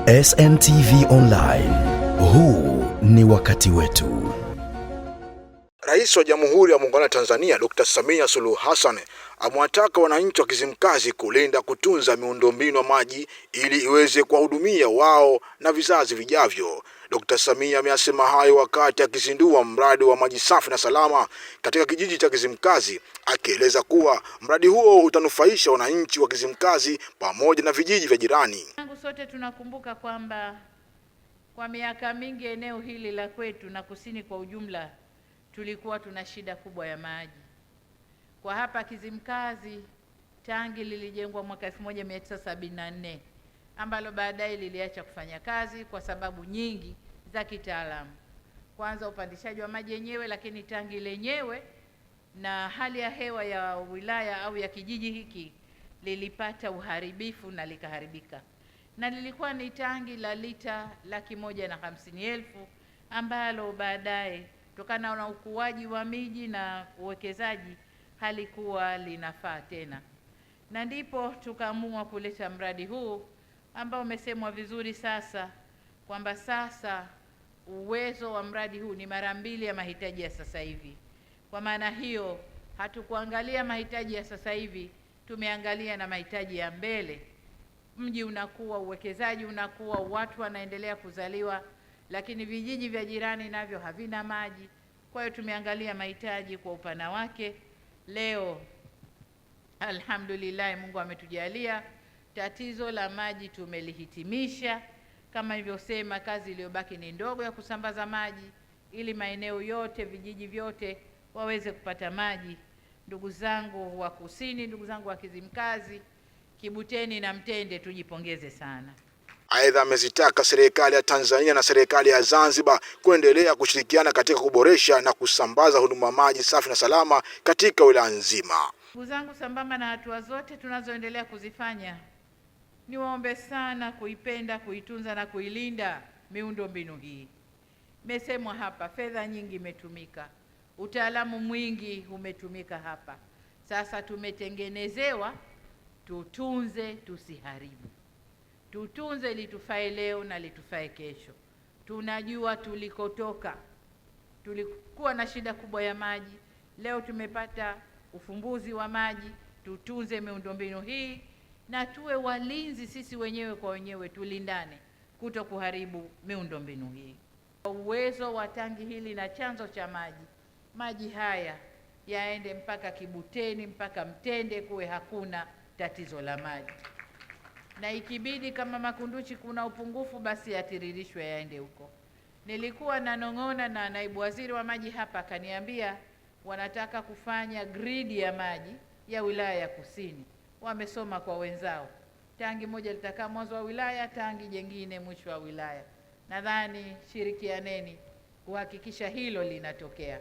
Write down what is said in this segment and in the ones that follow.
SNTV Online. Huu ni wakati wetu. Rais wa Jamhuri ya Muungano wa Tanzania Dr. Samia Suluhu Hassan amewataka wananchi wa Kizimkazi kulinda kutunza miundombinu ya maji ili iweze kuwahudumia wao na vizazi vijavyo. Dr. Samia ameyasema hayo wakati akizindua mradi wa maji safi na salama katika kijiji cha Kizimkazi, akieleza kuwa mradi huo utanufaisha wananchi wa Kizimkazi pamoja na vijiji vya jirani. Sote tunakumbuka kwamba kwa miaka mingi eneo hili la kwetu na kusini kwa ujumla tulikuwa tuna shida kubwa ya maji. Kwa hapa Kizimkazi tangi lilijengwa mwaka 1974 ambalo baadaye liliacha kufanya kazi kwa sababu nyingi za kitaalamu. Kwanza upandishaji wa maji yenyewe, lakini tangi lenyewe na hali ya hewa ya wilaya au ya kijiji hiki lilipata uharibifu na likaharibika. Na lilikuwa ni tangi la lita 150,000 ambalo baadaye kutokana na ukuaji wa miji na uwekezaji halikuwa linafaa tena, na ndipo tukaamua kuleta mradi huu ambao umesemwa vizuri sasa kwamba sasa uwezo wa mradi huu ni mara 2 ya mahitaji ya sasa hivi. Kwa maana hiyo hatukuangalia mahitaji ya sasa hivi, tumeangalia na mahitaji ya mbele. Mji unakuwa, uwekezaji unakuwa, watu wanaendelea kuzaliwa, lakini vijiji vya jirani navyo havina maji. Kwa hiyo tumeangalia mahitaji kwa upana wake. Leo alhamdulillah, Mungu ametujalia tatizo la maji tumelihitimisha. Kama nilivyosema, kazi iliyobaki ni ndogo ya kusambaza maji ili maeneo yote, vijiji vyote waweze kupata maji. Ndugu zangu wa kusini, ndugu zangu wa Kizimkazi, Kibuteni na Mtende, tujipongeze sana. Aidha, amezitaka serikali ya Tanzania na serikali ya Zanzibar kuendelea kushirikiana katika kuboresha na kusambaza huduma maji safi na salama katika wilaya nzima. Ndugu zangu, sambamba na hatua zote tunazoendelea kuzifanya, niwaombe sana kuipenda, kuitunza na kuilinda miundombinu hii. Imesemwa hapa, fedha nyingi imetumika, utaalamu mwingi umetumika hapa. Sasa tumetengenezewa tutunze, tusiharibu. Tutunze litufae leo na litufae kesho. Tunajua tulikotoka, tulikuwa na shida kubwa ya maji. Leo tumepata ufumbuzi wa maji. Tutunze miundombinu hii na tuwe walinzi sisi wenyewe kwa wenyewe, tulindane kuto kuharibu miundombinu hii. Uwezo wa tangi hili na chanzo cha maji haya yaende mpaka Kibuteni mpaka Mtende, kuwe hakuna tatizo la maji, na ikibidi kama Makunduchi kuna upungufu basi yatiririshwe yaende huko. Nilikuwa nanong'ona na naibu waziri wa maji hapa, akaniambia wanataka kufanya gridi ya maji ya wilaya ya Kusini. Wamesoma kwa wenzao, tangi moja litakaa mwanzo wa wilaya, tangi jengine mwisho wa wilaya. Nadhani shirikianeni kuhakikisha hilo linatokea,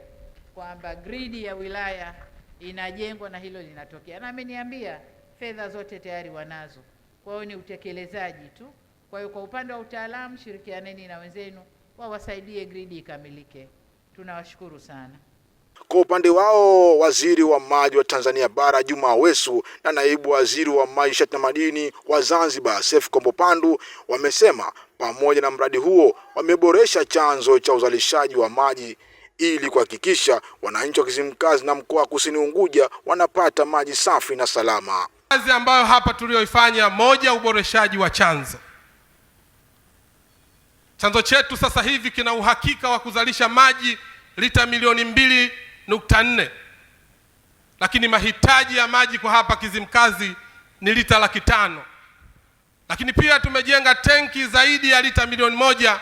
kwamba gridi ya wilaya inajengwa na hilo linatokea. Na ameniambia fedha zote tayari wanazo, kwa hiyo ni utekelezaji tu. Kwa hiyo kwa upande wa utaalamu, shirikianeni na wenzenu wawasaidie gridi ikamilike. Tunawashukuru sana. Kwa upande wao, waziri wa maji wa Tanzania Bara Juma Awesu na naibu waziri wa maji, nishati na madini wa Zanzibar Seif Kombo Pandu wamesema pamoja na mradi huo wameboresha chanzo cha uzalishaji wa maji ili kuhakikisha wananchi wa Kizimkazi na mkoa wa Kusini Unguja wanapata maji safi na salama. Kazi ambayo hapa tulioifanya, moja, uboreshaji wa chanzo. Chanzo chetu sasa hivi kina uhakika wa kuzalisha maji lita milioni 2.4, lakini mahitaji ya maji kwa hapa Kizimkazi ni lita 500,000. Lakini pia tumejenga tenki zaidi ya lita milioni 1.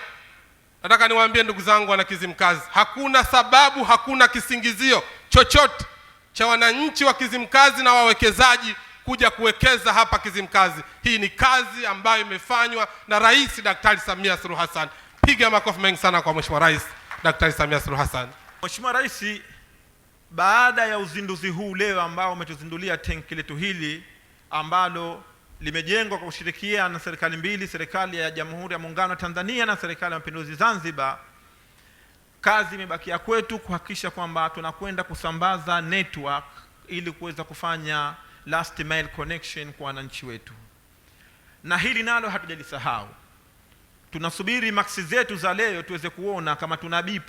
Nataka niwaambie ndugu zangu wana Kizimkazi, hakuna sababu, hakuna kisingizio chochote cha wananchi wa Kizimkazi na wawekezaji kuja kuwekeza hapa Kizimkazi. Hii ni kazi ambayo imefanywa na Rais Daktari Samia Suluhu Hassan. Piga makofi mengi sana kwa Mheshimiwa Rais Daktari Samia Suluhu Hassan. Mheshimiwa Rais, baada ya uzinduzi huu leo ambao umetuzindulia tenki letu hili ambalo limejengwa kwa kushirikiana na serikali mbili, serikali ya Jamhuri ya Muungano wa Tanzania na serikali ya Mapinduzi Zanzibar, kazi imebakia kwetu kuhakikisha kwamba tunakwenda kusambaza network ili kuweza kufanya last mile connection kwa wananchi wetu, na hili nalo hatujalisahau. tunasubiri maksi zetu za leo tuweze kuona kama tuna B+,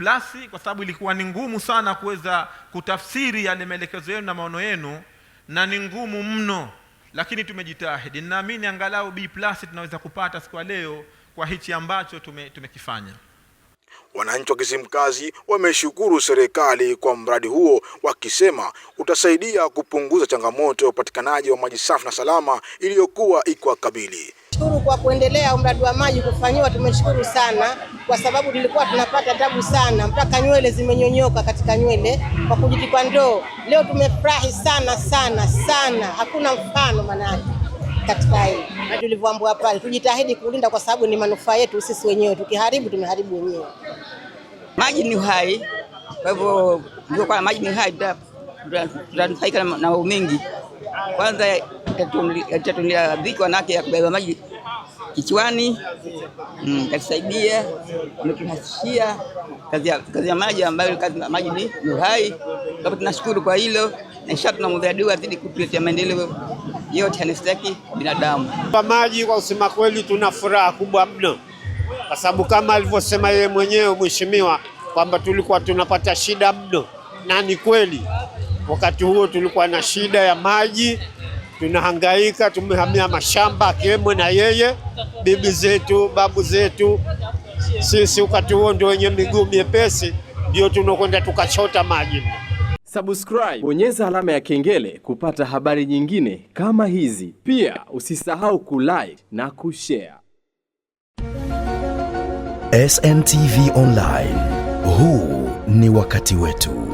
kwa sababu ilikuwa ni ngumu sana kuweza kutafsiri yale maelekezo yenu na maono yenu, na ni ngumu mno, lakini tumejitahidi. Ninaamini angalau B+ tunaweza kupata siku leo kwa hichi ambacho tumekifanya. Wananchi wa Kizimkazi wameshukuru serikali kwa mradi huo, wakisema utasaidia kupunguza changamoto ya upatikanaji wa maji safi na salama iliyokuwa ikiwakabili. Shukuru kwa kuendelea mradi wa maji kufanywa, tumeshukuru sana kwa sababu tulikuwa tunapata tabu sana, mpaka nywele zimenyonyoka katika nywele kwa kujitipa ndoo. Leo tumefurahi sana sana sana, hakuna mfano manake katika hili. Na tulivyoambiwa pale tujitahidi kulinda kwa sababu ni manufaa yetu sisi wenyewe, tukiharibu tumeharibu wenyewe. Maji ni uhai, kwa hivyo ndio kwa maji ni uhai, tutanufaika na mambo mengi. Kwanza itatulia dhiki wanawake ya kubeba maji kichwani, itatusaidia kutuhakikishia kazi ya maji, ambayo kazi ya maji ni uhai. Kwa tunashukuru kwa hilo, na inshallah tunamwombea dua zidi kutuletea maendeleo yote yanastaki binadamu. Kwa maji, kwa kusema kweli tuna furaha kubwa mno, kwa sababu kama alivyosema yeye mwenyewe mheshimiwa kwamba tulikuwa tunapata shida mno, na ni kweli wakati huo tulikuwa na shida ya maji, tunahangaika, tumehamia mashamba akiwemo na yeye, bibi zetu, babu zetu. Sisi wakati huo ndio wenye miguu miepesi, ndio tunakwenda tukachota maji. Subscribe, bonyeza alama ya kengele kupata habari nyingine kama hizi. Pia usisahau kulike na kushare. SNTV Online. Huu ni wakati wetu.